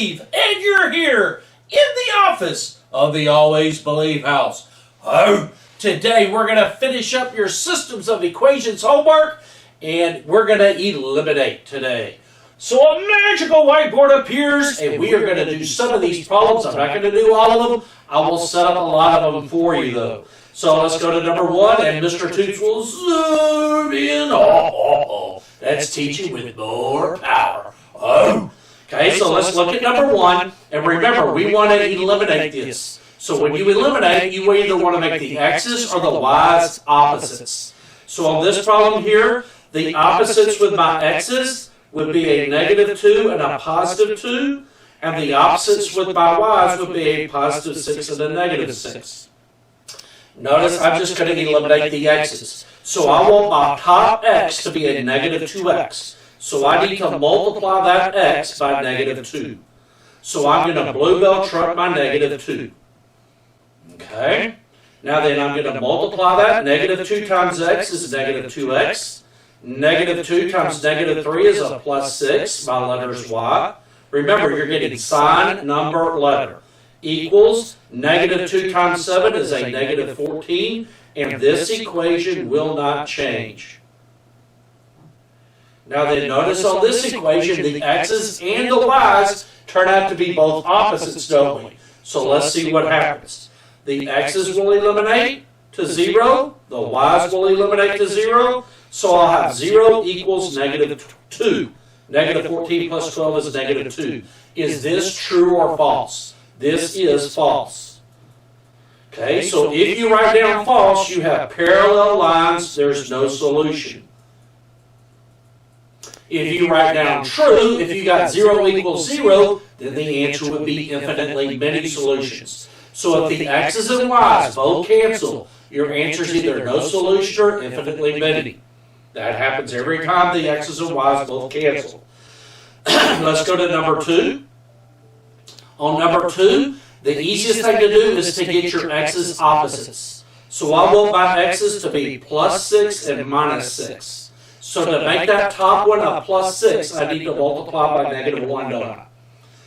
Believe, and you're here in the office of the Always Believe House. Oh, today we're going to finish up your systems of equations homework, and we're going to eliminate today. So a magical whiteboard appears, and we are going to do some of these problems. I'm not going to do all of them. I will set up a lot of them for you, though. So let's go to number 1, and Mr. Toots will zoom in. Oh, that's teaching with more power. Oh. Okay, so let's look at number 1, and remember, we want to eliminate this. So when you eliminate, you either want to make the x's or the y's opposites. So on this problem here, the opposites with my x's would be a -2 and a +2, and the opposites with my y's would be a +6 and a -6. Notice I'm just going to eliminate the x's. So I want my top x to be a -2x. So I need to multiply that x by -2. So I'm going to bluebell truck my -2. Okay. Now then I'm going to multiply that. -2 times x is -2x. -2 times -3 is a +6. My letter is y. Remember, you're getting sign, number, letter. Equals -2 times 7 is a -14. And this equation will not change. Now then, notice on this equation, the x's and the y's turn out to be both opposites, don't we? So let's see what happens. The x's will eliminate to 0. The y's will eliminate to 0. So I'll have 0 equals -2. -14 plus 12 is -2. Is this true or false? This is false. Okay, so if you write down false, you have parallel lines, there's no solution. If you write down true, if you got 0 equals 0, then the answer would be infinitely many solutions. So if the x's and y's both cancel, your answer is either no solution or infinitely many. That happens every time the x's and y's both cancel. Let's go to number 2. On number 2, the easiest thing to do is to get your x's opposites. So I want my x's to be +6 and -6. So to make that top one a +6, I need to multiply by -1, don't I?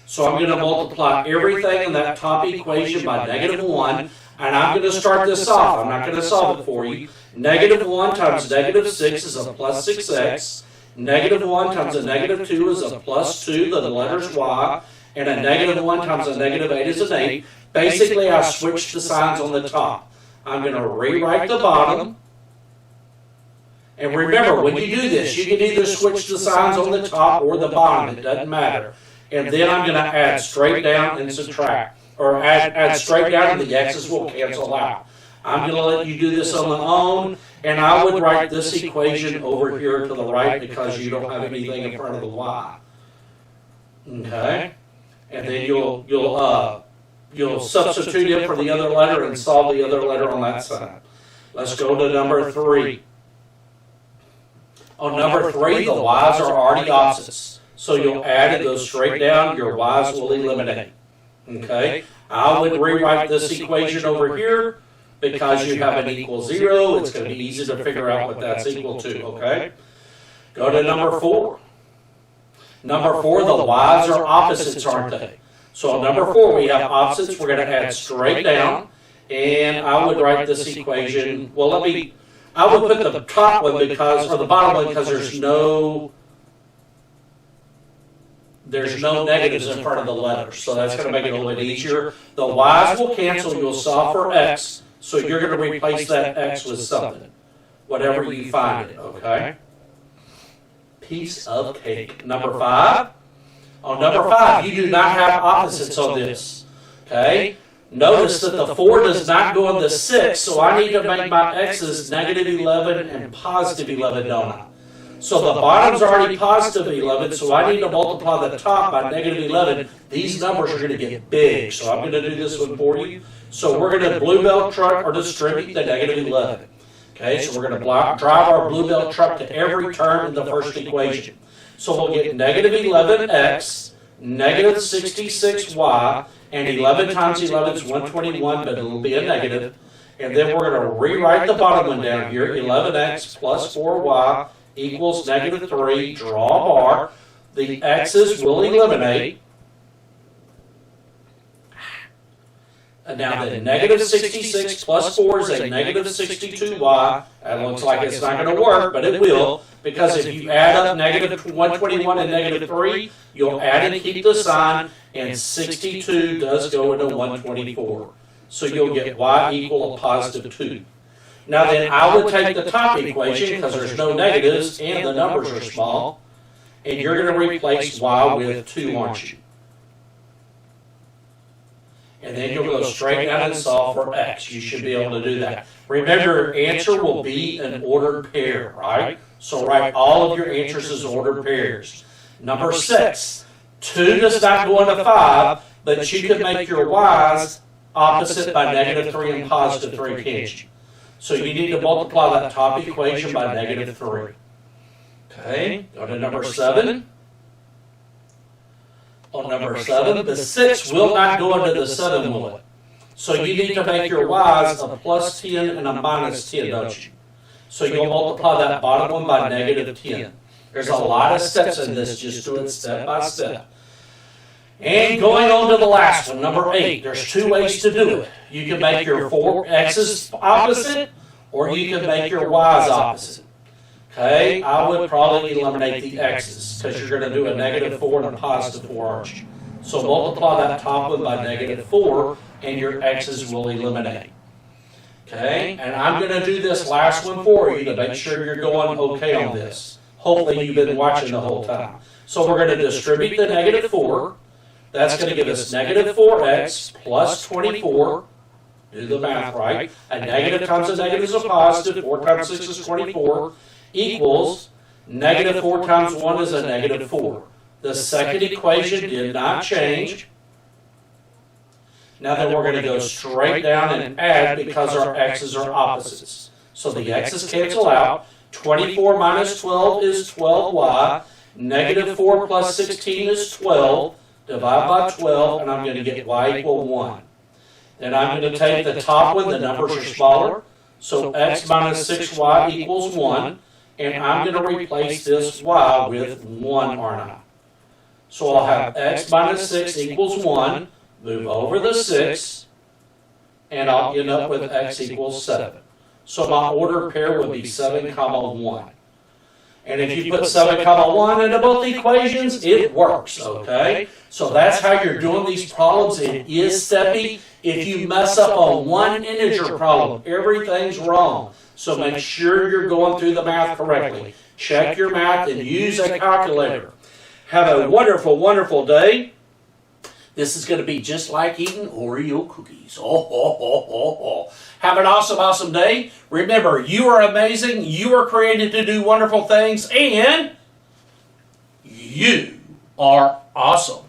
So I'm going to multiply everything in that top equation by -1, and I'm going to start this off. I'm not going to solve it for you. -1 times -6 is a +6x. -1 times a -2 is a +2, the letter's y. And a -1 times a -8 is an 8. Basically, I switched the signs on the top. I'm going to rewrite the bottom. And remember, when you do this, you can either switch the signs on the top or the bottom. It doesn't matter. And then I'm going to add straight down and subtract. Or add straight down and the x's will cancel out. I'm going to let you do this on your own. And I would write this equation over here to the right because you don't have anything in front of the y. Okay? And then you'll substitute it for the other letter and solve the other letter on that side. Let's go to number 3. On number 3, the y's are already opposites. So you'll add and go straight down, your y's will eliminate. Okay? I would rewrite this equation over here because you have an equal 0. It's going to be easy to figure out what that's equal to, okay? Go to number 4. Number 4, the y's are opposites, aren't they? So on number 4, we have opposites. We're going to add straight down. And I would write this equation. Well, I would put the top one because, or the bottom one because there's no negatives in front of the letters. So that's going to make it a little bit easier. The y's will cancel. You'll solve for x. So you're going to replace that x with something. Whatever you find it, okay? Piece of cake. Number 5. On number 5, you do not have opposites on this. Okay? Notice that the 4 does not go in the 6, so I need to make my x's -11 and +11, don't I? So the bottom's already +11, so I need to multiply the top by -11. These numbers are going to get big, so I'm going to do this one for you. So we're going to bluebell truck or distribute the -11. Okay, so we're going to drive our bluebell truck to every term in the first equation. So we'll get -11x, -66y, and 11 times 11 is 121, but it'll be a negative. And then we're going to rewrite the bottom one down here. 11x plus 4y equals -3. Draw a bar. The x's will eliminate. And now then, negative 66 plus 4 is a negative 62y. That looks like it's not going to work, but it will, because if you add up negative 121 and negative 3, you'll add and keep the sign, and 62 does go into 124. So you'll get y equal a positive 2. Now then, I would take the top equation, because there's no negatives and the numbers are small, and you're going to replace y with 2, aren't you? And then you'll go straight down and solve for x. You should be able to do that. Remember, your answer will be an ordered pair, right? So write all of your answers as ordered pairs. Number 6, 2 does not go into 5, but you can make your y's opposite by negative 3 and positive 3, can't you? So you need to multiply that top equation by negative 3. Okay, go to number 7. On number 7, the 6 will not go into the 7, will it? So you need to make your y's a plus 10 and a minus 10, don't you? So you'll multiply that bottom one by negative 10. There's a lot of steps in this, just do it step by step. And going on to the last one, number 8, there's 2 ways to do it. You can make your 4 x's opposite, or you can make your y's opposite. Okay, I would probably eliminate the x's, because you're going to do a negative 4 and a positive 4, aren't you? So multiply that top one by negative 4, and your x's will eliminate. Okay, and I'm going to do this last one for you to make sure you're going okay on this. Hopefully you've been watching the whole time. So we're going to distribute the negative 4. That's going to give us negative 4x plus 24. Do the math right. A negative times a negative is a positive. 4 times 6 is 24. Equals negative 4 times 1 is a negative 4. The second equation did not change. Now then we're going to go straight down and add because our x's are opposites. So the x's cancel out. 24 minus 12 is 12y. Negative 4 plus 16 is 12. Divide by 12, and I'm going to get y equal 1. Then I'm going to take the top one, the numbers are smaller. So x minus 6y equals 1. And I'm going to replace this y with 1, aren't I? So I'll have x minus 6 equals 1, move over the 6, and I'll end up with x equals 7. So my ordered pair would be 7, 1. And if you put 7, 1 into both equations, it works, okay? So that's how you're doing these problems. It is steppy. If you mess up on one integer problem, everything's wrong. So make sure you're going through the math correctly. Check your math and use a calculator. Have a wonderful, wonderful day. This is going to be just like eating Oreo cookies. Have an awesome, awesome day. Remember, you are amazing. You are created to do wonderful things. And you are awesome.